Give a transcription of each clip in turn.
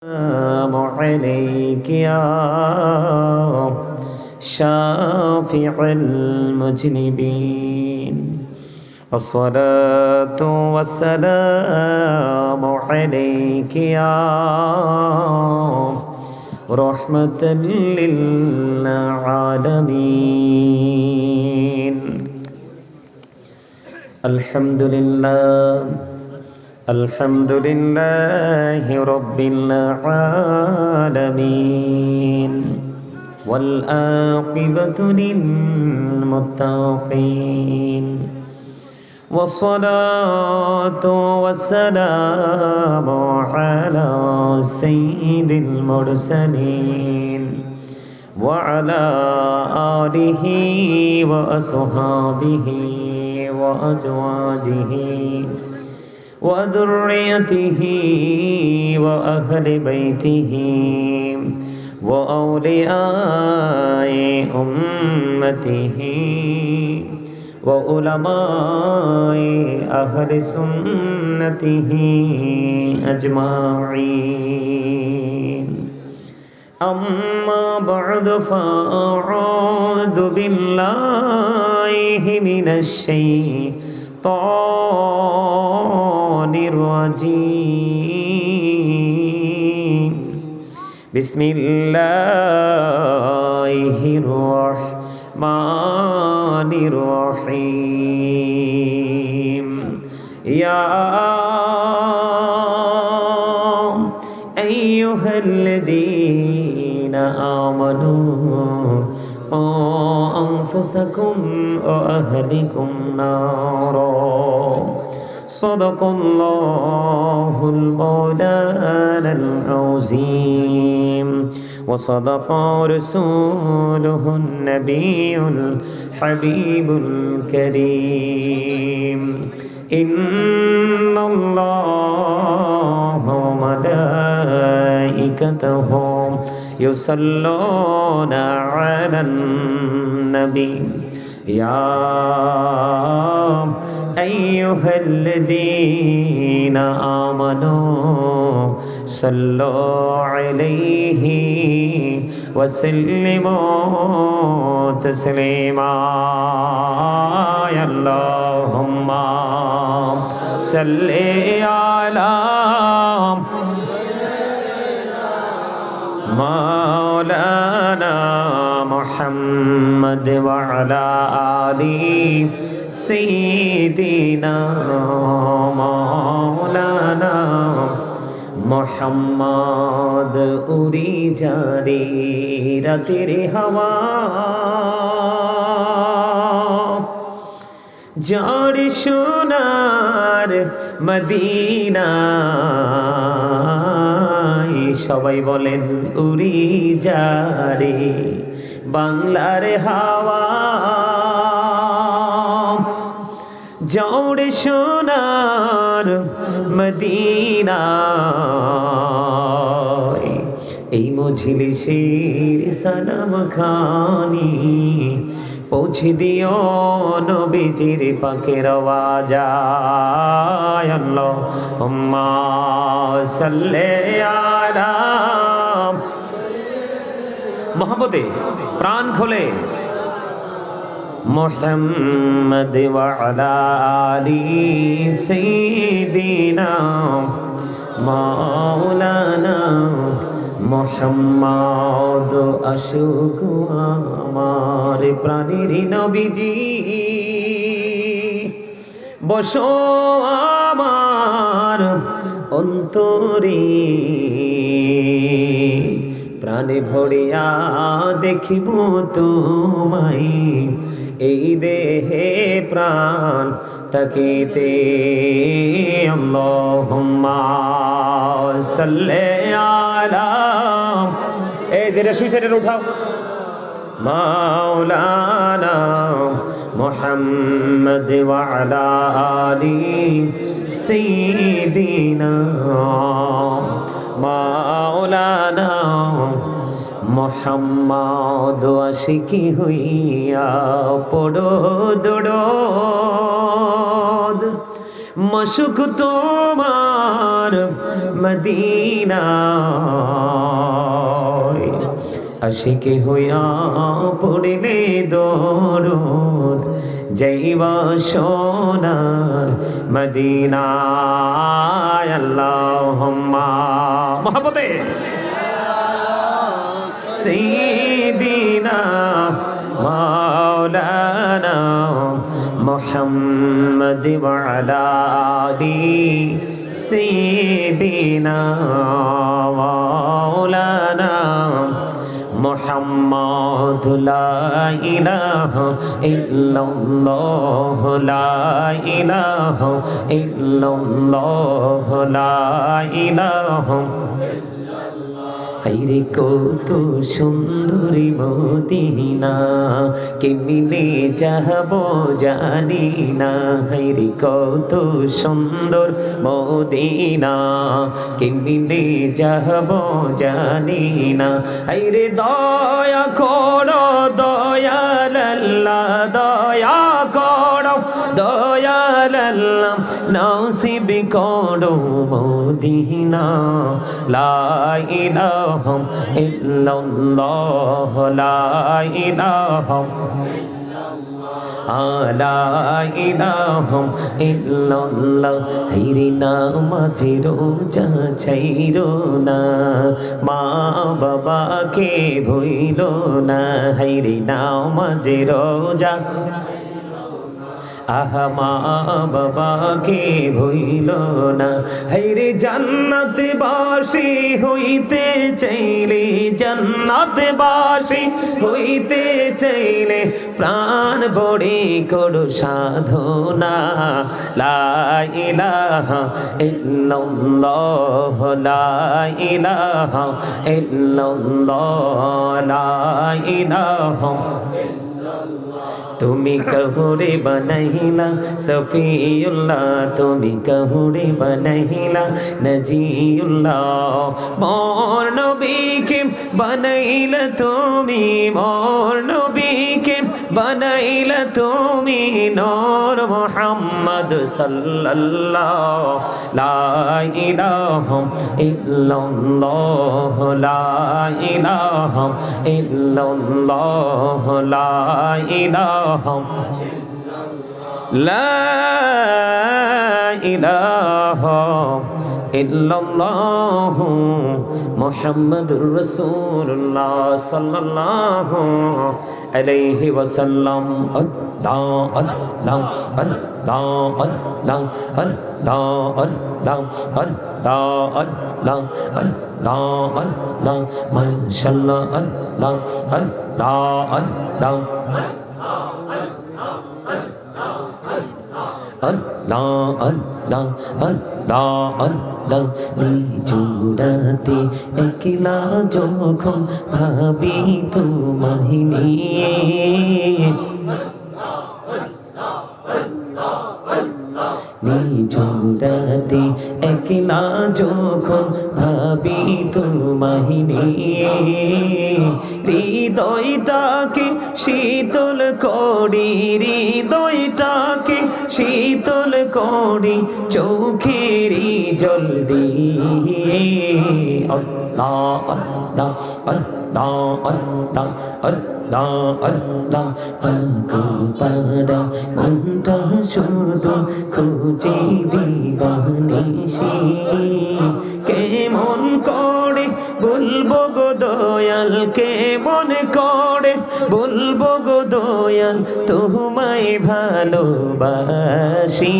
السلام عليك يا شافع المذنبين والصلاة والسلام عليك يا رحمة للعالمين. الحمد لله الحمد لله رب العالمين والعاقبة للمتقين والصلاة والسلام على سيد المرسلين وعلى آله وأصحابه وأزواجه وذريته وأهل بيته وأولياء أمته وعلماء أهل سنته أجمعين. أما بعد فأعوذ بالله من الشيطان الرجيم. بسم الله الرحمن الرحيم. يا أيها الذين آمنوا قوا أنفسكم وأهلكم نارا. صدق الله المولانا العظيم وصدق رسوله النبي الحبيب الكريم. إن الله وملائكته يصلون على النبي يا أيها الذين آمنوا صلوا عليه وسلموا تسليما. اللهم صل على مولانا محمد وعلى آله سيدنا مولانا محمد উড়ি যারে রাতের হাওয়া যার সোনার মদিনায় সবাই বলেন উড়ি যারে বাংলার হাওয়া যার সোনার মদিনায় এই মজলিসের সালাম খানি পৌঁছে দিও নবীজির পাকের আওয়াজায়। আল্লাহুম্মা সাল্লি আলা মোহাম্মদে প্রাণ খোলে মুহাম্মদ ওয়া আলা আলি সাইয়্যিদিনা মাওলানা মুহাম্মদ আশুক আমার প্রাণের নবীজি বসো আমার অন্তরে প্রাণে ভরিয়া দেখিব তোমায় এই দেহে প্রাণ তাকিতে। আল্লাহুম্মা সাল্লি আলা এই যেটা সুইসাইডের উঠাও মাওলানা মুহাম্মদ ওয়া আলা আলি সাইয়্যিদিনা মাওলানা মুহাম্মদ আশিকি হইয়া পড়ো দরদ মশুক তোমার মদিনায় আশিকে হইয়া পড়িলে দরুদ যাইবা সোনার মদিনায় আল্লাহুম্মা মুহাম্মদে সাইয়্যিদিনা মাওলানা মুহাম্মদ ওয়া আলা আলি সাইয়্যিদিনা মাওলানা মুহাম্মদ লা ইলাহা ইল্লাল্লাহ লা ইলাহা ইল্লাল্লাহ লা ইলাহা হায়রে কত সুন্দরী মদিনা কেমনে যাব জানি না হায়রে কত সুন্দর মদিনা কেমনে যাব জানি না হায়রে দয়া করো দয়াল আল্লাহ দয়া করো দয়াল আল্লাহ নসিব করো মদিনা লা ইলাহা ইল্লাল্লাহ লা ইলাহা লা ইলাহা ইল্লাল্লাহ হায়রে নামাজে রোজা ছাইরো না মা বাবাকে ভুইলো না হায়রে নামাজে রোজা আহা মা বাবাকে ভুইল না হায়রে জান্নাতে বাসী হইতে চাইলে জান্নাতে বাসী হইতে চাইলে প্রাণ বড়ে করো সাধনা লা ইলাহা ইল্লাল্লাহ লা ইলাহা ইল্লাল্লাহ লা ইলাহা তুমি কহুরে বনাইলা সফিউল্লাহ তুমি কহুরে বনাইলা নজিউল্লাহ মোর নবীকে বনাইলা তুমি মোর নবীকে বনাইলা তুমি নূর মুহাম্মদ সাল্লাল্লাহ লা ইলাহা ইল্লাল্লাহ লা ইলাহা ইল্লাল্লাহ লা ইলাহা لا إله إلا الله محمد رسول الله صلى الله عليه وسلم الله الله الله الله الله الله الله الله الله الله ما شاء الله الله الله الله Allah Allah Allah Allah নিজুরাতে একলা যখন ভাবি তোমায় নিয়ে নিজুরাতে একলা যখন ভাবি তোমায় নিয়ে হৃদয়টাকে শীতল করি হৃদয়টাকে শীতল করি চোখেরই জল দিয়ে আল্লাহ আল্লাহ আল্লাহ আল্লাহ আল্লাহ আল্লাহ পাগলপাড়া মনটা শুধু খুঁজে দিবানিশি কেমন করে বলবো গো দয়াল কেমন করে বলবো গো দয়াল তোমায় ভালোবাসি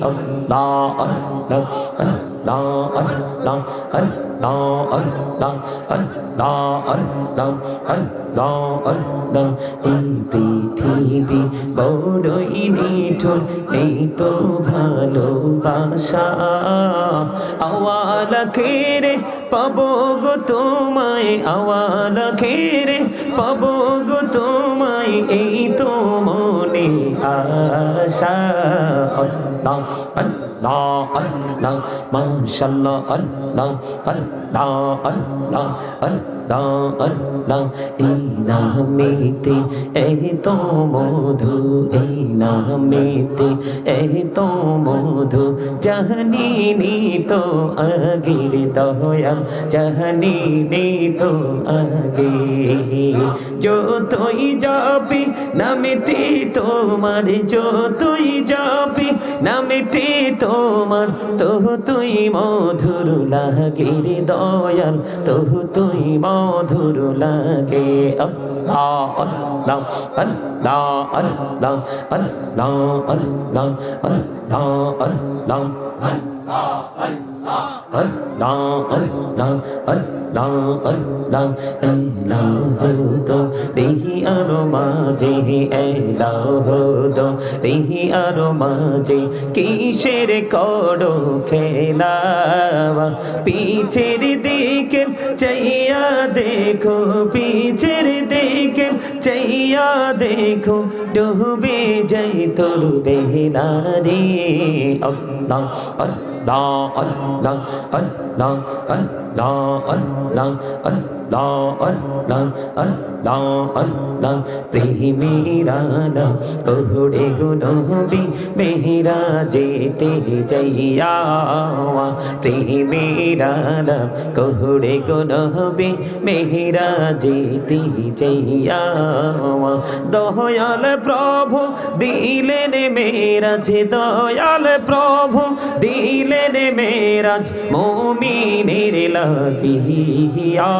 আল্লাহ আল্লাহ আল্লাহ আল্লাহ আল্লাহ আল্লাহ আল্লাহ আল্লাহ আল্লাহ আল্লাহ এই পৃথিবী বড়ই নিঠুর এই তো ভালোবাসা আওয়ালা খেরে পাবো গো তোমায় আওয়ালা খেরে পাবো গো তোমায় এই তো মনে আশা আল্লাহ আল্লাহ আল্লাহ মাশাআল্লাহ আল্লাহ আল্লাহ আল্লাহ আল্লাহ আল্লাহ এই নামেতে এত মধু এই নামেতে এত মধু জাহানিনি তো আগের দয়াল জাহানিনি তো আগে যতই যাবি নামেতে তোমার যতই যাবি নামেতে তোমার তো তুই মধুর লাগে রে দয়াল তো তুই মধুর লাগে আল্লাহ আল্লাহ আল্লাহ আল্লাহ আল্লাহ আল্লাহ আল্লাহ আল্লাহ Allah Allah Allah Allah Elahu Rihi aromaje Elahu Rihi aromaje Kisher koro khela Picher dike chaiya dekho Picher dike chaiya dekho Dube jai tor behnari Allah Allah Allah Allah Allah Allah Allah Allah Allah প্রেমীরানা কোহড়ে Gunbi Mehra যেতে যাইয়া প্রেমীরানা কোহড়ে গুনবি মেহরা যেতে যাইয়া দয়াল প্রভু দিলেন মেরাজ দয়াল প্রভু দিলেন মেরাজ মুমিনের লাগিয়া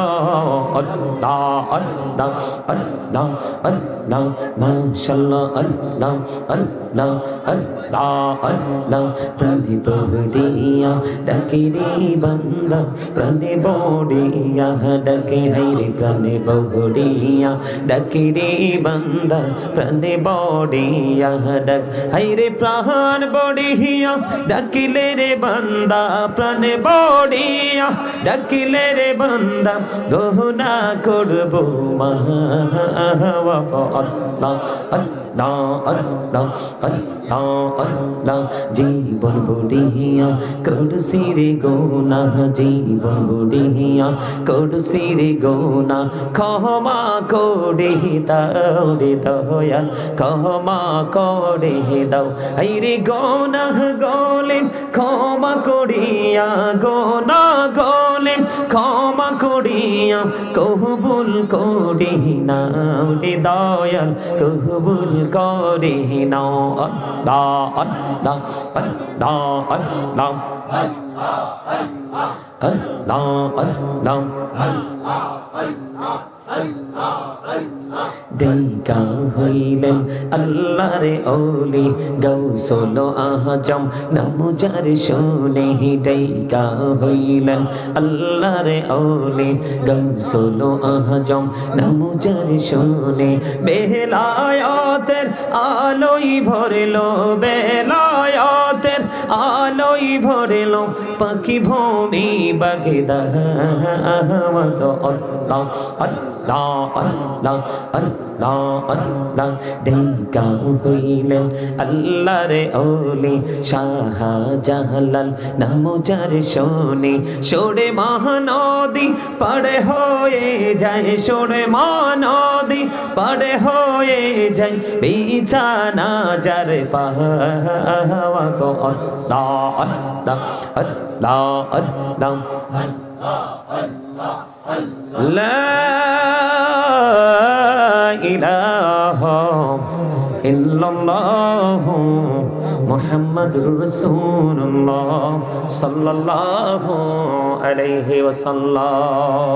আল্লাহ আল্লাহ আল্লাহ আল্লাহ মাশাআল্লাহ আল্লাহ আল্লাহ আল্লাহ আল্লাহ প্রাণে বড়িয়া ডাকে রে বান্দা প্রাণে বড়িয়া ডাকে হাইরে প্রাণে বড়িয়া ডাকে রে বান্দা প্রাণে বড়িয়া ডাক হাইরে প্রাণ বড়িয়া ডাকিলে রে বান্দা প্রাণে বড়িয়া ডাকিলে রে বান্দা গহনা করব আল্লাহ আল্লাহ আল্লাহ আল্লাহ আল্লাহ জীবন বড়িয়া করছি রে গোনা জীবন বড়িয়া করছি রে গোনা ক্ষমা করে দাও রে দয়াল ক্ষমা করে দাও এই রে গোনা গলে ক্ষমা করিয়া গোনা গলে ক্ষমা করিয়া কবুল করি নাও রে দয়াল কবুল করি নাও আল্লাহ আল্লাহ আল্লাহ আল্লাহ আল্লাহ দেখা হইলেন আল্লাহরে ওলি গৌসুল আজম নামজার শুনে দেখা হইলেন আল্লাহরে ওলি গৌসুল আজম নামজার শুনে বেলায়াতের আলোই ভরলো বেলায়াতের আলোই ভরলো পাখি ভূমি বাগদা আল্লাহ আল্লাহ আল্লাহ আল্লাহ আল্লাহ দেখা হইলেন আল্লাহরে ওলি শাহজালাল নামজার শুনে সরে মহানদী পারে হয়ে যায় সরে মহানদী পারে হয়ে যায় বিছানা যার পাওয়া গো আল্লাহ আল্লাহ আল্লাহ আল্লাহ لا إله إلا الله محمد رسول الله صلى الله عليه وسلم